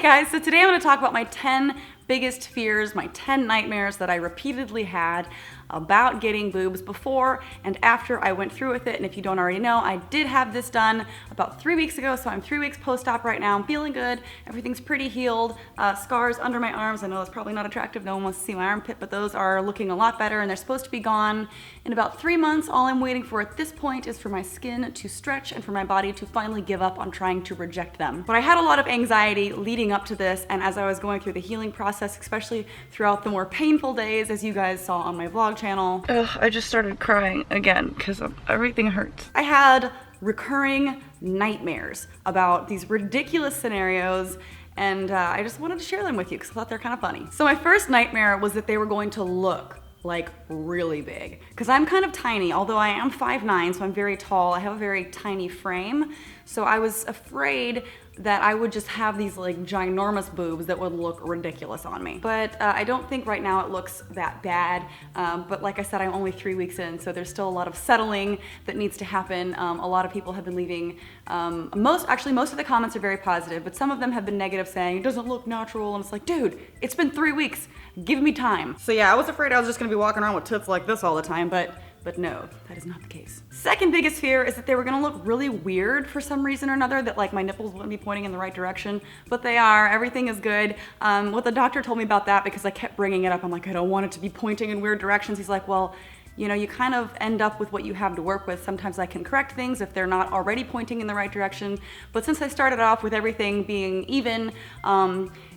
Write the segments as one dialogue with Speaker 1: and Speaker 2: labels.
Speaker 1: guys, so today I'm going to talk about my 10 biggest fears, my 10 nightmares that I repeatedly had about getting boobs before and after I went through with it. And if you don't already know, I did have this done about 3 weeks ago, so I'm 3 weeks post-op right now. I'm feeling good. Everything's pretty healed. Scars under my arms. I know that's probably not attractive. No one wants to see my armpit, but those are looking a lot better and they're supposed to be gone in about 3 months. All I'm waiting for at this point is for my skin to stretch and for my body to finally give up on trying to reject them. But I had a lot of anxiety leading up to this, and as I was going through the healing process, especially throughout the more painful days, as you guys saw on my vlog channel. Ugh, I just started crying again because everything hurts. I had recurring nightmares about these ridiculous scenarios, and I just wanted to share them with you because I thought they're kind of funny. So my first nightmare was that they were going to look like really big, because I'm kind of tiny, although I am 5'9", so I'm very tall. I have a very tiny frame, so I was afraid that I would just have these like ginormous boobs that would look ridiculous on me. But I don't think right now it looks that bad. But like I said, I'm only 3 weeks in, so there's still a lot of settling that needs to happen. A lot of people have been leaving, most of the comments are very positive, but some of them have been negative, saying it doesn't look natural, and it's like, dude, it's been 3 weeks, give me time. So yeah, I was afraid I was just gonna be walking around with tits like this all the time, but no, that is not the case. Second biggest fear is that they were gonna look really weird for some reason or another, that like my nipples wouldn't be pointing in the right direction, but they are, everything is good. What the doctor told me about that, because I kept bringing it up, I'm like, I don't want it to be pointing in weird directions. He's like, well, you know, you kind of end up with what you have to work with. Sometimes I can correct things if they're not already pointing in the right direction, but since I started off with everything being even,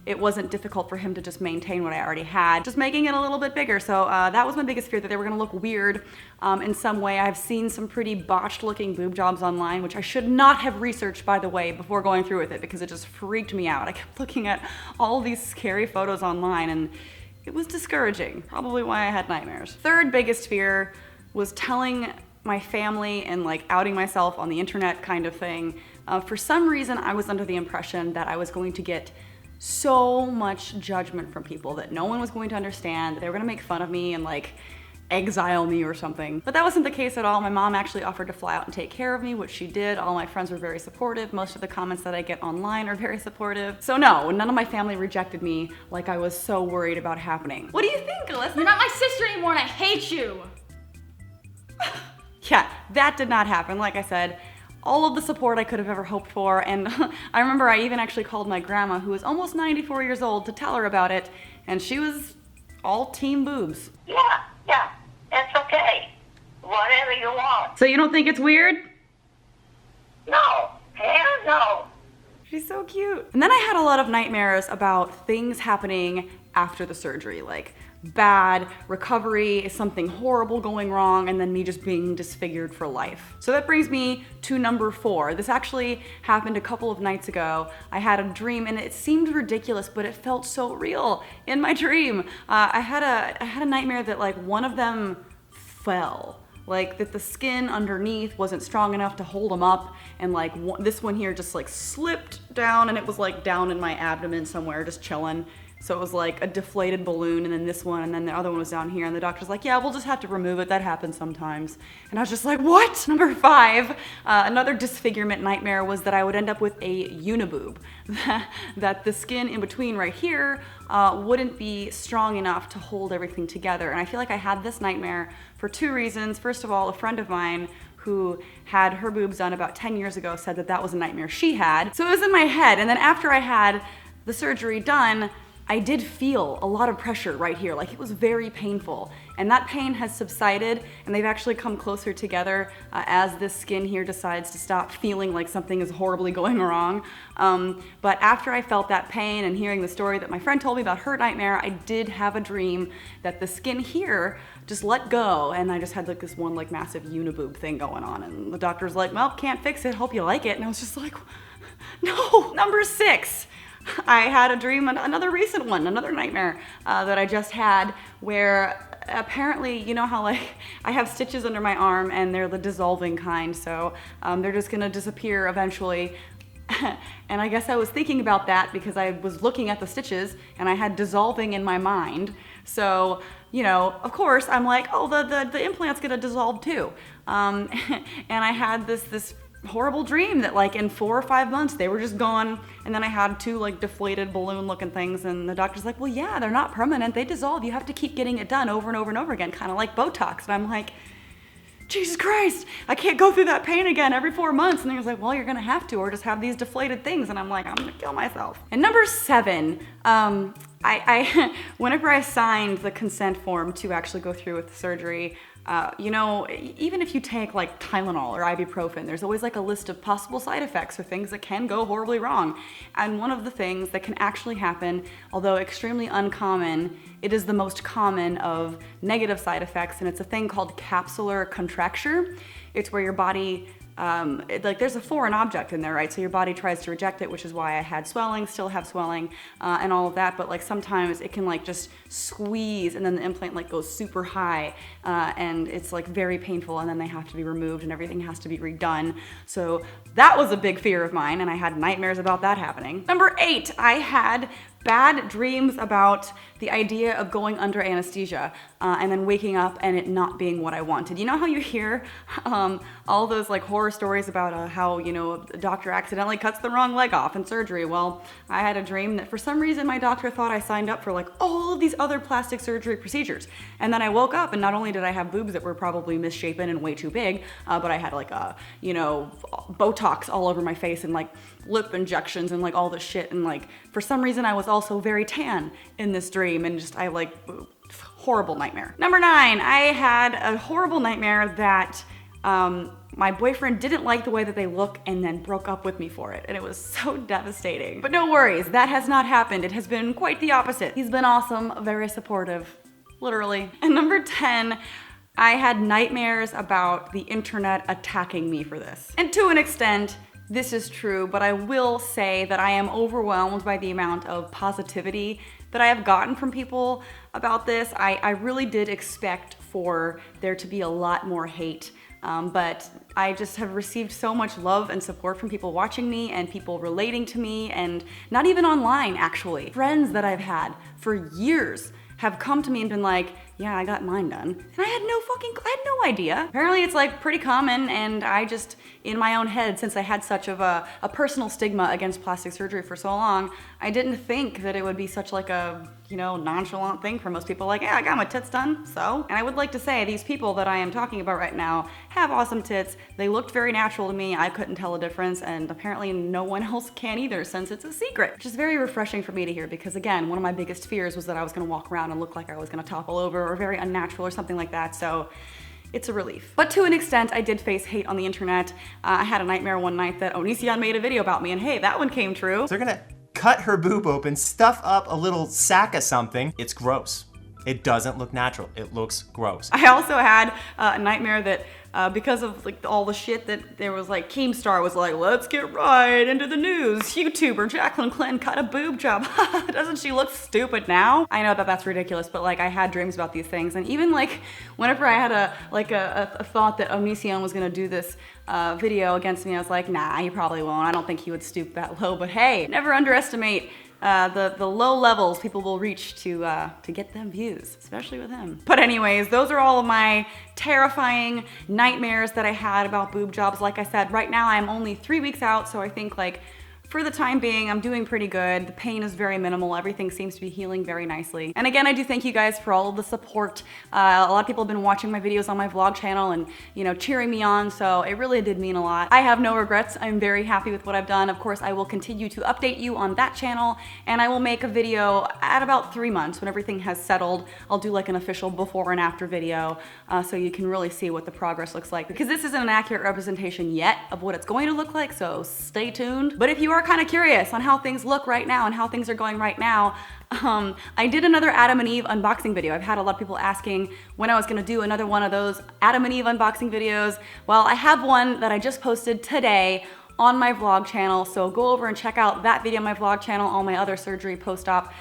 Speaker 1: it wasn't difficult for him to just maintain what I already had, just making it a little bit bigger. So that was my biggest fear, that they were gonna look weird in some way. I've seen some pretty botched looking boob jobs online, which I should not have researched, by the way, before going through with it, because it just freaked me out. I kept looking at all these scary photos online and it was discouraging, probably why I had nightmares. Third biggest fear was telling my family and like outing myself on the internet kind of thing. For some reason, I was under the impression that I was going to get so much judgment from people, that no one was going to understand, that they were gonna make fun of me and like exile me or something. But that wasn't the case at all. My mom actually offered to fly out and take care of me, which she did. All my friends were very supportive. Most of the comments that I get online are very supportive. So no, none of my family rejected me like I was so worried about happening. What do you think, Alyssa?
Speaker 2: You're not my sister anymore and I hate you.
Speaker 1: Yeah, that did not happen. Like I said, all of the support I could have ever hoped for, and I remember I even actually called my grandma, who is almost 94 years old, to tell her about it, and she was all team boobs.
Speaker 3: Yeah, it's okay. Whatever you want.
Speaker 1: So you don't think it's weird?
Speaker 3: No, hell no.
Speaker 1: She's so cute. And then I had a lot of nightmares about things happening after the surgery, like bad recovery, something horrible going wrong, and then me just being disfigured for life. So that brings me to number 4. This actually happened a couple of nights ago. I had a dream and it seemed ridiculous, but it felt so real in my dream. I had a nightmare that like one of them fell. Like that the skin underneath wasn't strong enough to hold them up, and like this one here just like slipped down, and it was like down in my abdomen somewhere just chilling. So it was like a deflated balloon, and then this one, and then the other one was down here, and the doctor's like, yeah, we'll just have to remove it. That happens sometimes. And I was just like, what? Number 5, another disfigurement nightmare was that I would end up with a uniboob. That the skin in between right here wouldn't be strong enough to hold everything together. And I feel like I had this nightmare for 2 reasons. First of all, a friend of mine who had her boobs done about 10 years ago said that that was a nightmare she had. So it was in my head, and then after I had the surgery done, I did feel a lot of pressure right here, like it was very painful. And that pain has subsided, and they've actually come closer together as this skin here decides to stop feeling like something is horribly going wrong. But after I felt that pain and hearing the story that my friend told me about her nightmare, I did have a dream that the skin here just let go, and I just had like this one like massive uniboob thing going on, and the doctor's like, well, can't fix it, hope you like it. And I was just like, no. Number 6. I had a dream, another recent one, another nightmare that I just had, where apparently, you know how like I have stitches under my arm and they're the dissolving kind, so they're just gonna disappear eventually. And I guess I was thinking about that because I was looking at the stitches and I had dissolving in my mind. So, you know, of course I'm like, oh, the implant's gonna dissolve too. And I had this horrible dream that like in 4 or 5 months they were just gone, and then I had 2 like deflated balloon looking things, and the doctor's like, well, yeah, they're not permanent, they dissolve, you have to keep getting it done over and over and over again, kind of like Botox. And I'm like, Jesus Christ, I can't go through that pain again every 4 months. And he was like, well, you're gonna have to, or just have these deflated things. And I'm like, I'm gonna kill myself. And number 7, I whenever I signed the consent form to actually go through with the surgery, you know, even if you take like Tylenol or ibuprofen, there's always like a list of possible side effects or things that can go horribly wrong. And one of the things that can actually happen, although extremely uncommon, it is the most common of negative side effects, and it's a thing called capsular contracture. It's where your body, like there's a foreign object in there, right? So your body tries to reject it, which is why I had swelling, still have swelling, and all of that. But like sometimes it can like just squeeze, and then the implant like goes super high, and it's like very painful, and then they have to be removed and everything has to be redone. So that was a big fear of mine, and I had nightmares about that happening. Number 8, I had bad dreams about the idea of going under anesthesia and then waking up and it not being what I wanted. You know how you hear all those like horror stories about how, you know, a doctor accidentally cuts the wrong leg off in surgery? Well, I had a dream that for some reason my doctor thought I signed up for like all of these other plastic surgery procedures. And then I woke up and not only did I have boobs that were probably misshapen and way too big, but I had like you know, Botox all over my face and like lip injections and like all this shit. And like for some reason I was also very tan in this dream, and just I like horrible nightmare. Number 9, I had a horrible nightmare that my boyfriend didn't like the way that they look and then broke up with me for it, and it was so devastating. But no worries, that has not happened. It has been quite the opposite. He's been awesome, very supportive, literally. And number 10, I had nightmares about the internet attacking me for this. And to an extent, this is true, but I will say that I am overwhelmed by the amount of positivity that I have gotten from people about this. I really did expect for there to be a lot more hate, but I just have received so much love and support from people watching me and people relating to me, and not even online actually. Friends that I've had for years have come to me and been like, yeah, I got mine done. And I had no idea. Apparently it's like pretty common, and I just, in my own head, since I had such of a personal stigma against plastic surgery for so long, I didn't think that it would be such like a, you know, nonchalant thing for most people. Like, yeah, I got my tits done, so. And I would like to say these people that I am talking about right now have awesome tits. They looked very natural to me. I couldn't tell a difference, and apparently no one else can either since it's a secret. Which is very refreshing for me to hear, because again, one of my biggest fears was that I was gonna walk around and look like I was gonna topple over or very unnatural or something like that, so it's a relief. But to an extent, I did face hate on the internet. I had a nightmare one night that Onision made a video about me, and hey, that one came true.
Speaker 4: They're gonna cut her boob open, stuff up a little sack of something. It's gross. It doesn't look natural. It looks gross.
Speaker 1: I also had a nightmare that because of like all the shit that there was, like Keemstar was like, let's get right into the news. YouTuber Jacqueline Clinton cut a boob job. Doesn't she look stupid now? I know that that's ridiculous, but like I had dreams about these things, and even like whenever I had a thought that Onision was gonna do this video against me, I was like, nah, he probably won't. I don't think he would stoop that low. But hey, never underestimate the low levels people will reach to get them views, especially with him. But anyways, those are all of my terrifying nightmares that I had about boob jobs. Like I said, right now I'm only 3 weeks out, so I think like for the time being, I'm doing pretty good. The pain is very minimal. Everything seems to be healing very nicely. And again, I do thank you guys for all of the support. A lot of people have been watching my videos on my vlog channel and, you know, cheering me on, so it really did mean a lot. I have no regrets. I'm very happy with what I've done. Of course, I will continue to update you on that channel, and I will make a video at about 3 months when everything has settled. I'll do like an official before and after video so you can really see what the progress looks like, because this isn't an accurate representation yet of what it's going to look like, so stay tuned. But if you are kind of curious on how things look right now and how things are going right now, I did another Adam and Eve unboxing video. I've had a lot of people asking when I was gonna do another one of those Adam and Eve unboxing videos. Well, I have one that I just posted today on my vlog channel, so go over and check out that video on my vlog channel, all my other surgery, post-op,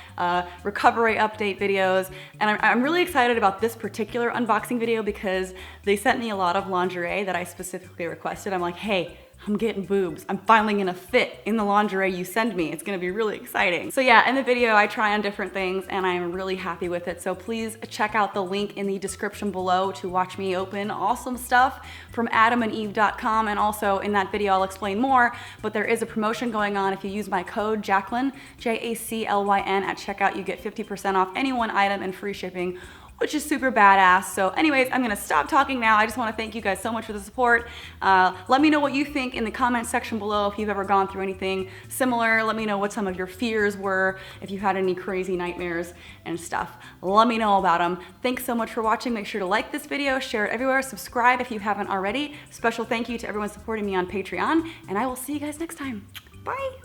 Speaker 1: recovery update videos. And I'm really excited about this particular unboxing video because they sent me a lot of lingerie that I specifically requested. I'm like, hey, I'm getting boobs. I'm finally gonna fit in the lingerie you send me. It's gonna be really exciting. So yeah, in the video I try on different things and I'm really happy with it. So please check out the link in the description below to watch me open awesome stuff from adamandeve.com, and also in that video I'll explain more, but there is a promotion going on. If you use my code Jaclyn, Jaclyn at checkout, you get 50% off any one item and free shipping, which is super badass. So anyways, I'm gonna stop talking now. I just wanna thank you guys so much for the support. Let me know what you think in the comment section below if you've ever gone through anything similar. Let me know what some of your fears were, if you had any crazy nightmares and stuff. Let me know about them. Thanks so much for watching. Make sure to like this video, share it everywhere, subscribe if you haven't already. Special thank you to everyone supporting me on Patreon, and I will see you guys next time. Bye.